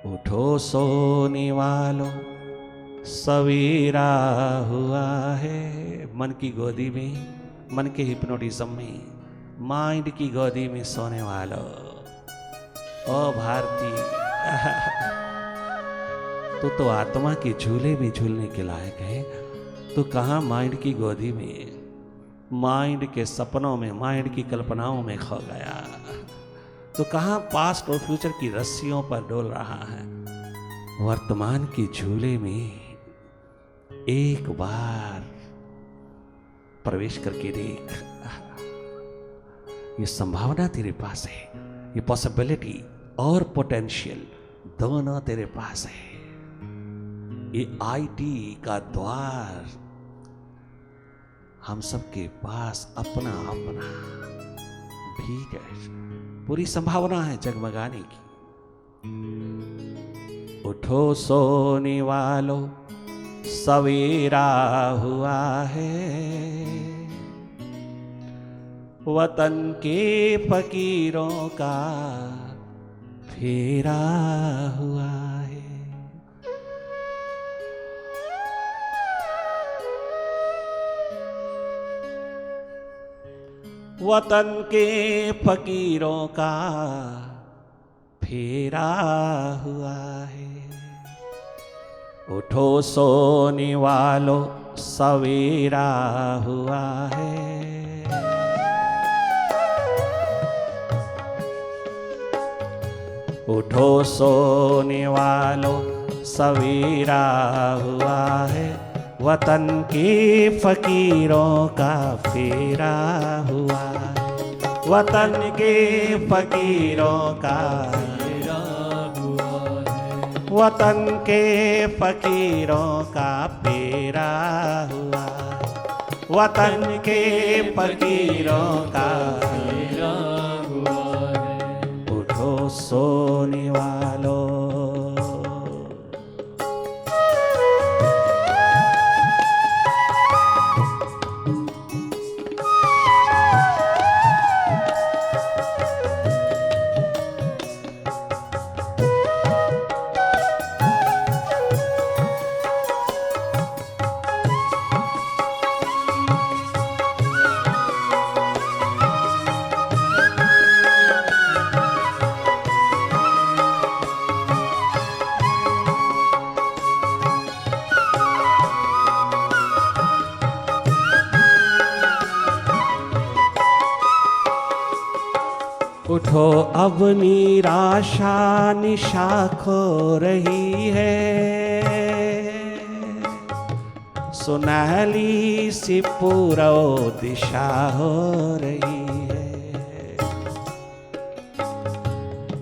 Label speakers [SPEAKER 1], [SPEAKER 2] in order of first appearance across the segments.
[SPEAKER 1] उठो सोने वालों सवेरा हुआ है। मन की गोदी में, मन के हिप्नोटिज्म में, माइंड की गोदी में सोने वालों, ओ भारती तो आत्मा के झूले में झूलने के लायक है। तो कहाँ माइंड की गोदी में, माइंड के सपनों में, माइंड की कल्पनाओं में खो गया। तो कहाँ पास्ट और फ्यूचर की रस्सियों पर डोल रहा है। वर्तमान के झूले में एक बार प्रवेश करके देख, ये संभावना तेरे पास है, ये पॉसिबिलिटी और पोटेंशियल दोनों तेरे पास है। ये आईटी का द्वार हम सबके पास अपना अपना भीग है, पूरी संभावना है जगमगाने की। उठो सोने वालों सवेरा हुआ है, वतन के फकीरों का फेरा हुआ है। वतन के फकीरों का फेरा हुआ है। उठो सोने वालों सवेरा हुआ है। उठो सोने वालों सवेरा हुआ है, वतन के फकीरों का फेरा हुआ है। वतन के फकीरों का फेरा हुआ है। वतन के फकीरों का फेरा हुआ है। वतन के फकीरों का फेरा हुआ है। उठो सोने वालों। उठो अब निराशा निशा खो रही है, सुनहली सी पूर्व दिशा हो रही है।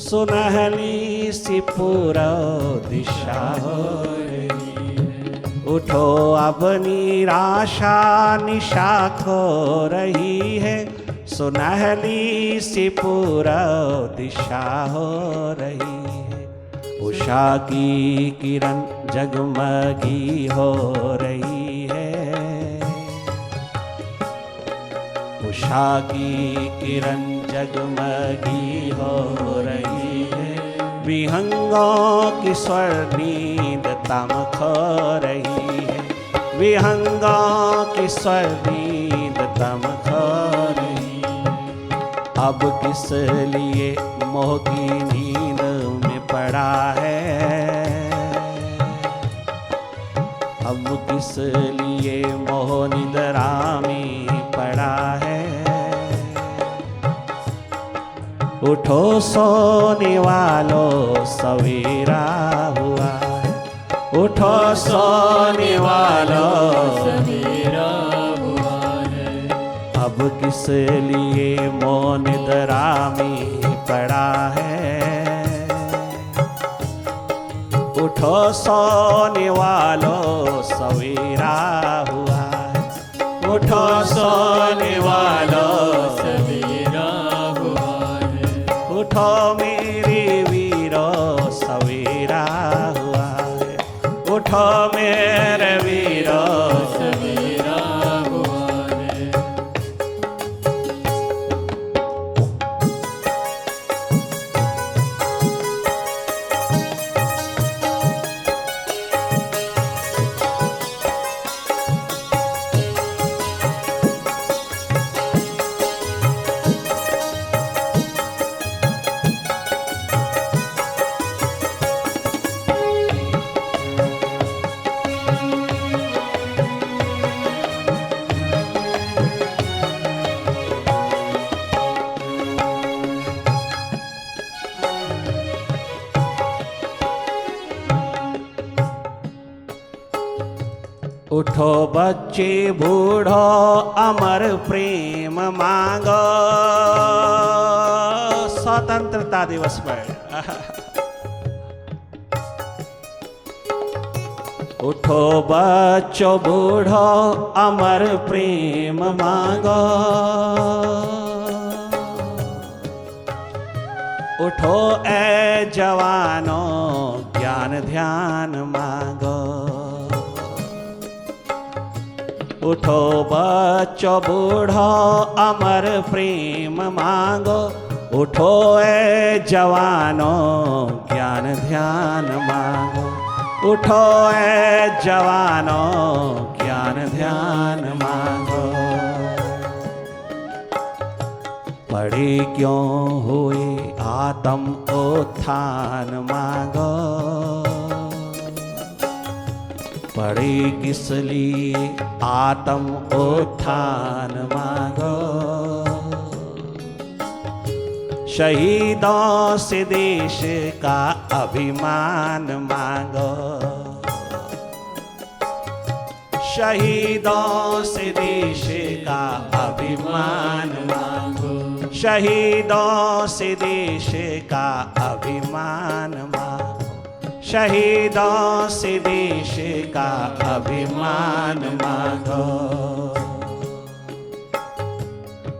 [SPEAKER 1] सुनहली सी पूर्व दिशा हो रही है। उठो अब निराशा निशा खो रही है, सुनहली सी पूर्व दिशा हो रही है। उषा की किरण जगमगी हो रही है। उषा की किरण जगमगी हो रही है। विहंगों की स्वर नींद तमक हो रही है। विहंगों की स्वर नींद तमक हो रही है। अब किस लिए मोह की नींद में पड़ा है। अब किस लिए मोह निद्रा में पड़ा है। उठो सोने वालों सवेरा हुआ है। उठो सोने वालों सवेरा हुआ है। अब किस लिए मोह निद्रा में पड़ा है। उठो सोने वालों सवेरा हुआ है। उठो सोने वालों सवेरा हुआ है। उठो मेरे वीरों सवेरा हुआ है। उठो मेरे वीरों सवेरा हुआ है। उठो बच्चे बूढ़ो अमर प्रेम मांगो। स्वतंत्रता दिवस पर उठो बच्चों बूढ़ो अमर प्रेम मांगो। उठो ए जवानों ज्ञान ध्यान मांगो। उठो बच्चों बूढ़ो अमर प्रेम मांगो। उठो ए जवानों ज्ञान ध्यान मांगो। उठो ए जवानों ज्ञान ध्यान मांगो। पड़े क्यों हुए आत्म उत्थान मांगो। पड़े किस लिए आत्म उत्थान मांगो। शहीदों से देश का अभिमान मांगो। शहीदों से देश का अभिमान मांगो। शहीदों से देश का अभिमान मांगो। शहीदों से देश का अभिमान मांगो।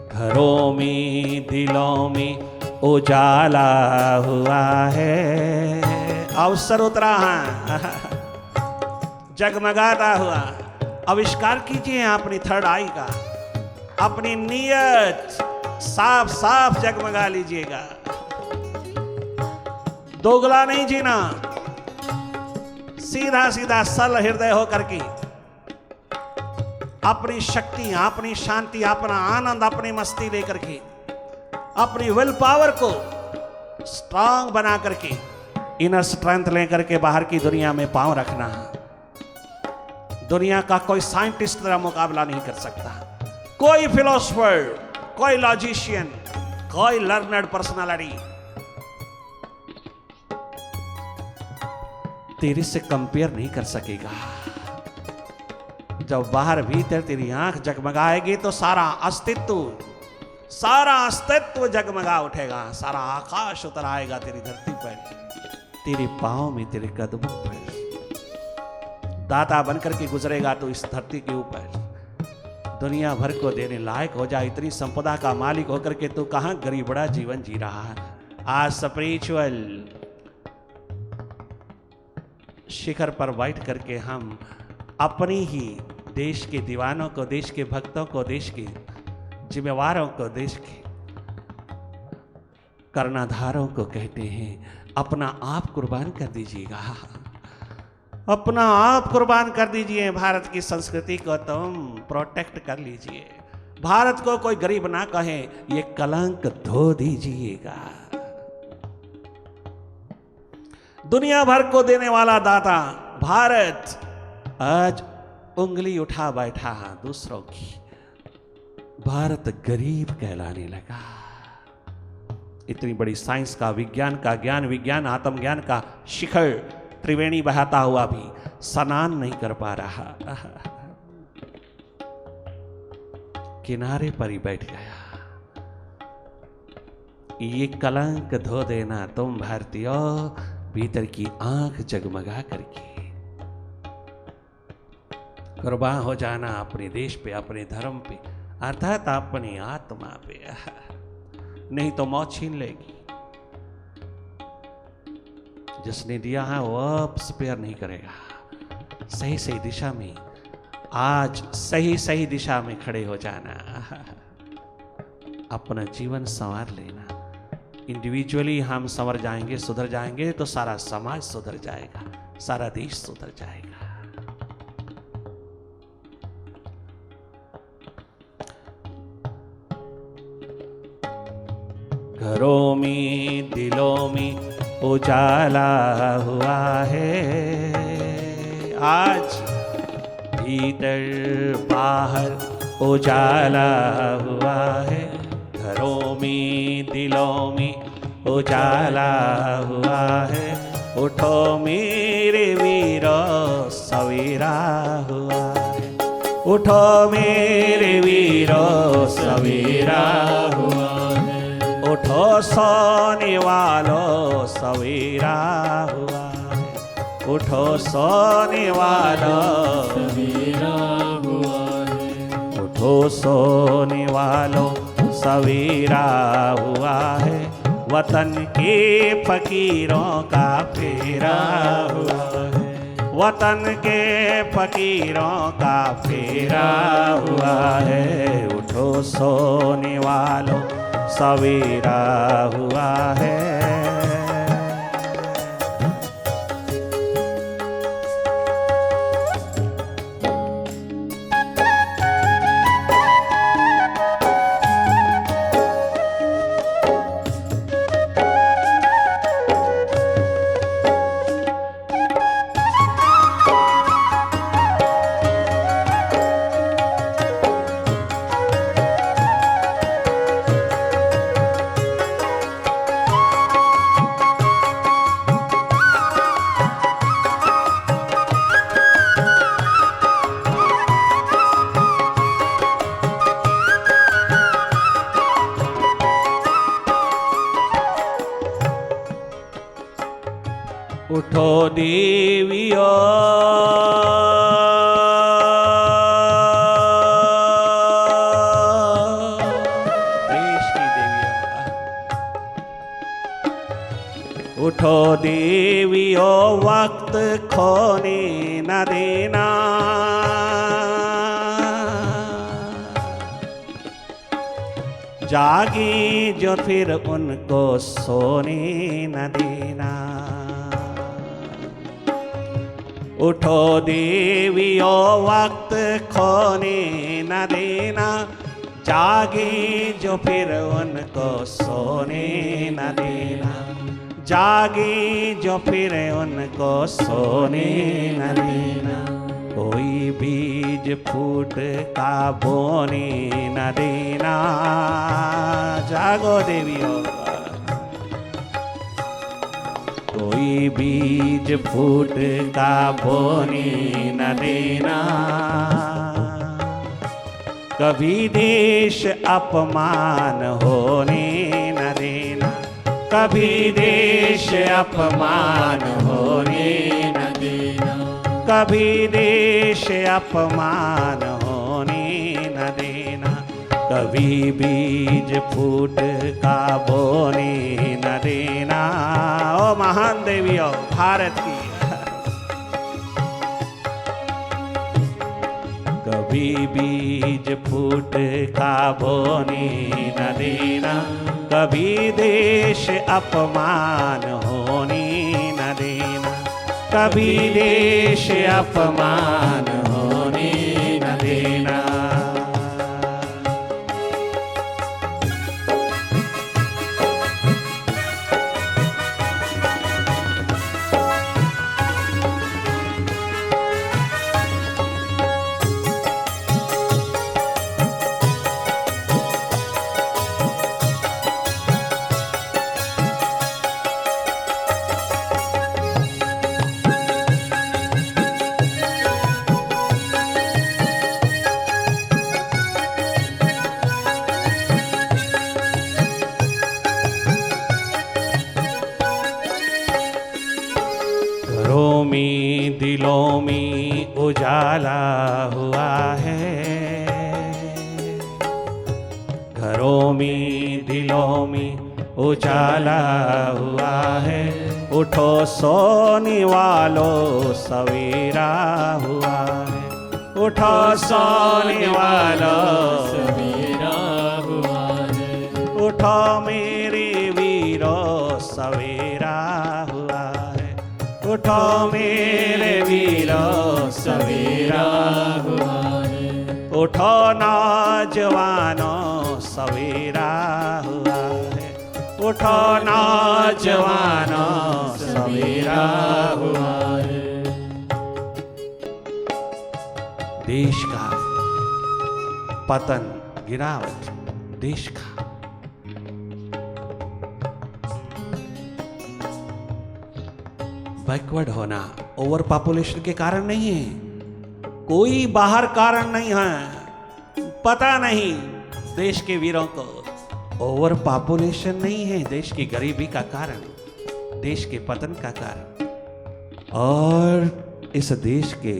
[SPEAKER 1] घरों में दिलों में उजाला हुआ है। अवसर उतरा है जगमगाता हुआ। आविष्कार कीजिए अपनी थर्ड आई का। अपनी नीयत साफ साफ जगमगा लीजिएगा। दोगला नहीं जीना, सीधा सीधा सरल हृदय होकर के अपनी शक्ति, अपनी शांति, अपना आनंद, अपनी मस्ती लेकर के, अपनी विल पावर को स्ट्रांग बना करके, इनर स्ट्रेंथ लेकर के बाहर की दुनिया में पांव रखना है। दुनिया का कोई साइंटिस्ट तेरा मुकाबला नहीं कर सकता। कोई फिलोसफर, कोई लॉजिशियन, कोई लर्नर्ड पर्सनालिटी तेरे से कंपेयर नहीं कर सकेगा। जब बाहर भीतर तेरी आंख जगमगाएगी तो सारा अस्तित्व जगमगा उठेगा। सारा आकाश उतर आएगा तेरी धरती पर, तेरे पांव में, तेरे कदमों पर। दाता बनकर के गुजरेगा तो इस धरती के ऊपर दुनिया भर को देने लायक हो जाए। इतनी संपदा का मालिक होकर के तू कहां गरीबड़ा जीवन जी रहा है। आज स्पिरिचुअल शिखर पर बैठ करके हम अपनी ही देश के दीवानों को, देश के भक्तों को, देश के जिम्मेवारों को, देश के कर्णधारों को कहते हैं अपना आप कुर्बान कर दीजिएगा। अपना आप कुर्बान कर दीजिए। भारत की संस्कृति को तुम प्रोटेक्ट कर लीजिए। भारत को कोई गरीब ना कहे, ये कलंक धो दीजिएगा। दुनिया भर को देने वाला दाता भारत आज उंगली उठा बैठा है दूसरों की। भारत गरीब कहलाने लगा। इतनी बड़ी साइंस का, विज्ञान का, ज्ञान विज्ञान आत्मज्ञान का शिखर त्रिवेणी बहाता हुआ भी स्नान नहीं कर पा रहा। किनारे पर ही बैठ गया। ये कलंक धो देना तुम भारतीयों, भीतर की आंख जगमगा करके। कुर्बान हो जाना अपने देश पे, अपने धर्म पे, अर्थात अपनी आत्मा पे। नहीं तो मौत छीन लेगी। जिसने दिया है वो अब स्पेयर नहीं करेगा। सही सही दिशा में, आज सही सही दिशा में खड़े हो जाना। अपना जीवन संवार लेना। इंडिविजुअली हम संवर जाएंगे, सुधर जाएंगे तो सारा समाज सुधर जाएगा, सारा देश सुधर जाएगा। घरों में दिलों में उजाला हुआ है। आज भीतर बाहर उजाला हुआ है। घरों में दिलों में उजाला हुआ है। उठो मेरे वीरों सवेरा हुआ। उठो मेरे वीरो सवेरा
[SPEAKER 2] हुआ है।
[SPEAKER 1] उठो सोने वालों सवेरा हुआ है। उठो सोने वालों
[SPEAKER 2] सवेरा हुआ है।
[SPEAKER 1] उठो सोने वालों सवेरा हुआ है। वतन के फकीरों का फेरा हुआ है। वतन के फकीरों का फेरा हुआ है। उठो सोने वालों सवेरा हुआ है। उठो देवियो देश की देवियों, उठो देवियों वक्त खोने न देना। जागी जो फिर उनको सोने न देना। उठो देवियों वक्त खोने न देना। जागी जो फिर उनको सोने न देना। जागी जो फिर उनको सोने न देना। कोई बीज फूट का बोने न देना। जागो देवियों, कोई बीज फूट का बोने न देना। कभी देश अपमान होने न देना। कभी देश अपमान होने न देना। कभी देश अपमान होने न देना। कभी बीज फूट का बोने न देना। ओ महान देवियों भारत की, कभी बीज फूट का बोने न देना। कभी देश अपमान होने न देना। कभी देश अपमान होने न देना। घरों में दिलों में उजाला हुआ है। घरों में दिलों में उजाला हुआ है। उठो सोने वालों सवेरा हुआ है। उठो सोने वालों
[SPEAKER 2] सवेरा हुआ है।
[SPEAKER 1] उठो मेरे वीरों सवेरा हुआ है। उठो मेरे वीरों सवेरा
[SPEAKER 2] हुआ है।
[SPEAKER 1] उठो नौजवानों सवेरा हुआ है। उठो नौजवानों सवेरा हुआ है। देश का पतन, गिरावट देश का, बैकवर्ड होना ओवर पॉपुलेशन के कारण नहीं है। कोई बाहर कारण नहीं है, पता नहीं देश के वीरों को ओवर पॉपुलेशन नहीं है देश की गरीबी का कारण, देश के पतन का कारण, और इस देश के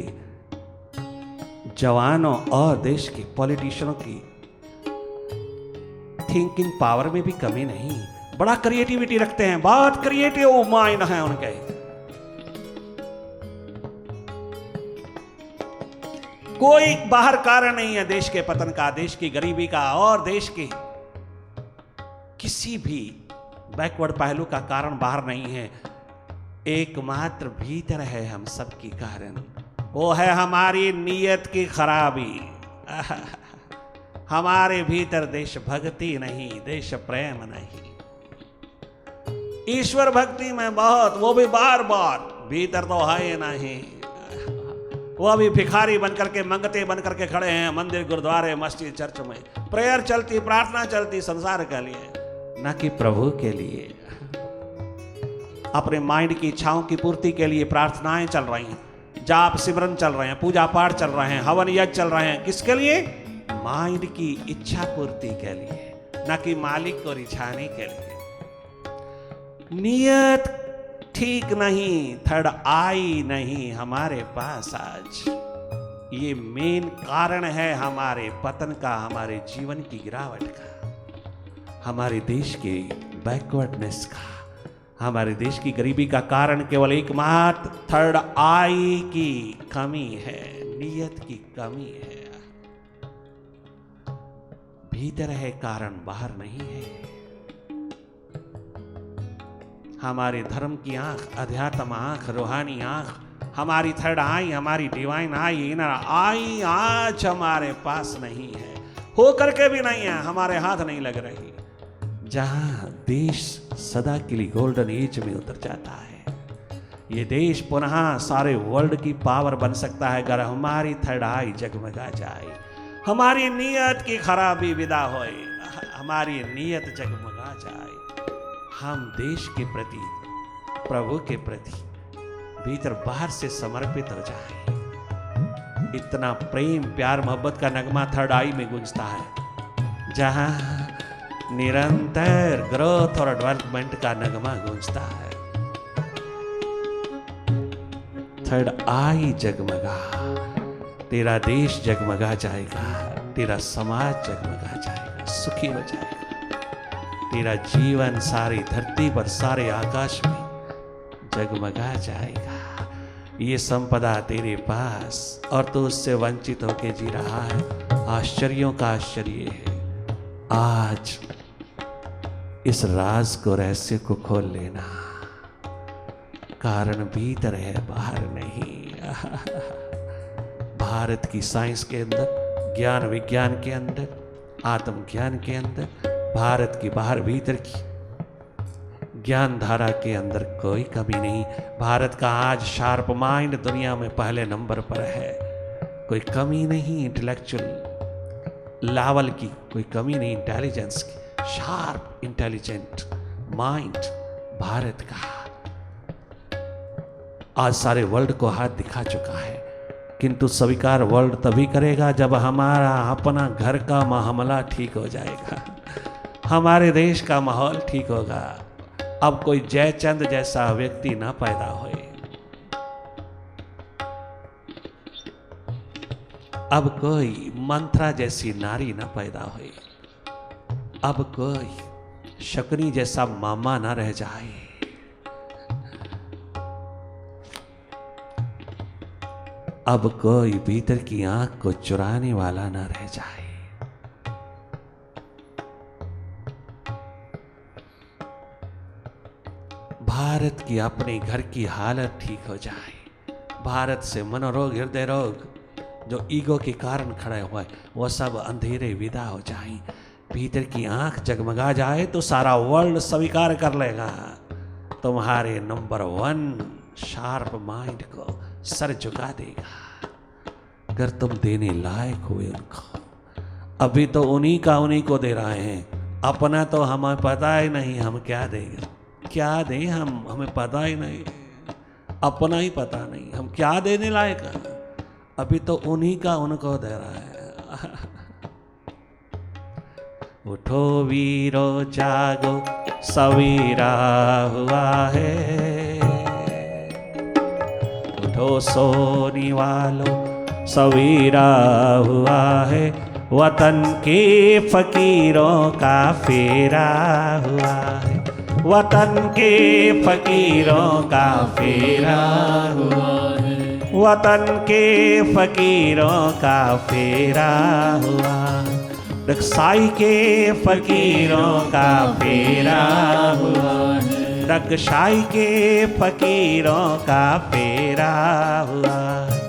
[SPEAKER 1] जवानों और देश के पॉलिटिशियनों की थिंकिंग पावर में भी कमी नहीं। बड़ा क्रिएटिविटी रखते हैं, बहुत क्रिएटिव माइंड है उनके। कोई बाहर कारण नहीं है देश के पतन का, देश की गरीबी का, और देश के किसी भी बैकवर्ड पहलू का कारण बाहर नहीं है। एकमात्र भीतर है हम सबकी कारण, वो है हमारी नीयत की खराबी। हमारे भीतर देशभक्ति नहीं, देश प्रेम नहीं। ईश्वर भक्ति में बहुत, वो भी बार बार, भीतर तो है नहीं। वो अभी भिखारी बनकर के, मंगते बनकर के खड़े हैं मंदिर, गुरुद्वारे, मस्जिद, चर्च में। प्रेयर चलती, प्रार्थना चलती संसार के लिए, न कि प्रभु के लिए। अपने माइंड की इच्छाओं की पूर्ति के लिए प्रार्थनाएं चल रही हैं, जाप सिमरन चल रहे हैं, पूजा पाठ चल रहे हैं, हवन यज्ञ चल रहे हैं। किसके लिए? माइंड की इच्छा पूर्ति के लिए, न कि मालिक को रिझाने के लिए। नियत ठीक नहीं, थर्ड आई नहीं हमारे पास आज। ये मेन कारण है हमारे पतन का, हमारे जीवन की गिरावट का, हमारे देश के बैकवर्डनेस का, हमारे देश की गरीबी का कारण केवल एकमात्र थर्ड आई की कमी है, नियत की कमी है। भीतर है कारण, बाहर नहीं है। हमारे धर्म की आंख, अध्यात्म आंख, रूहानी आंख, हमारी थर्ड आई, हमारी डिवाइन आई, इनर आई आज हमारे पास नहीं है, हो करके भी नहीं है, हमारे हाथ नहीं लग रही। जहां देश सदा के लिए गोल्डन एज में उतर जाता है, ये देश पुनः सारे वर्ल्ड की पावर बन सकता है अगर हमारी थर्ड आई जगमगा जाए, हमारी नीयत की खराबी विदा होए, हमारी नीयत जगमगा जाए, हम देश के प्रति, प्रभु के प्रति भीतर बाहर से समर्पित हो जाए। इतना प्रेम, प्यार, मोहब्बत का नगमा थर्ड आई में गूंजता है, जहां निरंतर ग्रोथ और डेवलपमेंट का नगमा गूंजता है। थर्ड आई जगमगा, तेरा देश जगमगा जाएगा, तेरा समाज जगमगा जाएगा, सुखी हो जाएगा। तेरा जीवन सारी धरती पर, सारे आकाश में जगमगा जाएगा। ये संपदा तेरे पास और तू उससे वंचित होकर जी रहा है। आश्चर्यों का आश्चर्य है। आज इस राज को, रहस्य को खोल लेना। कारण भीतर है, बाहर नहीं। भारत की साइंस के अंदर, ज्ञान विज्ञान के अंदर, आत्मज्ञान के अंदर, भारत की बाहर भीतर की ज्ञान धारा के अंदर कोई कमी नहीं। भारत का आज शार्प माइंड दुनिया में पहले नंबर पर है। कोई कमी नहीं इंटेलेक्चुअल लेवल की, कोई कमी नहीं इंटेलिजेंस की। शार्प इंटेलिजेंट माइंड भारत का आज सारे वर्ल्ड को हाथ दिखा चुका है। किंतु स्वीकार वर्ल्ड तभी करेगा जब हमारा अपना घर का मामला ठीक हो जाएगा, हमारे देश का माहौल ठीक होगा। अब कोई जयचंद जैसा व्यक्ति ना पैदा होए, अब कोई मंत्रा जैसी नारी ना पैदा होए, अब कोई शकुनी जैसा मामा ना रह जाए। अब कोई भीतर की आंख को चुराने वाला ना रह जाए। भारत की अपने घर की हालत ठीक हो जाए। भारत से मनोरोग, हृदय रोग जो ईगो के कारण खड़ा हुआ है, वह सब अंधेरे विदा हो जाए। भीतर की आंख जगमगा जाए तो सारा वर्ल्ड स्वीकार कर लेगा तुम्हारे नंबर 1 शार्प माइंड को सर झुका देगा। अगर तुम देने लायक हुए उनको, अभी तो उन्हीं का उन्हीं को दे रहे हैं। अपना तो हमें पता ही नहीं हम क्या देंगे, क्या दें हमें पता ही नहीं। अपना ही पता नहीं हम क्या देने लायक हैं। अभी तो उन्हीं का उनको दे रहा है। उठो वीरो जागो सवेरा हुआ है, उठो सोने वालों सवेरा हुआ है, वतन के फकीरों का फेरा हुआ है, वतन के फकीरों का फेरा हुआ है, वतन के फकीरों का फेरा हुआ, रकसाई के फकीरों का फेरा हुआ है, रकसाई के फकीरों का फेरा हुआ है।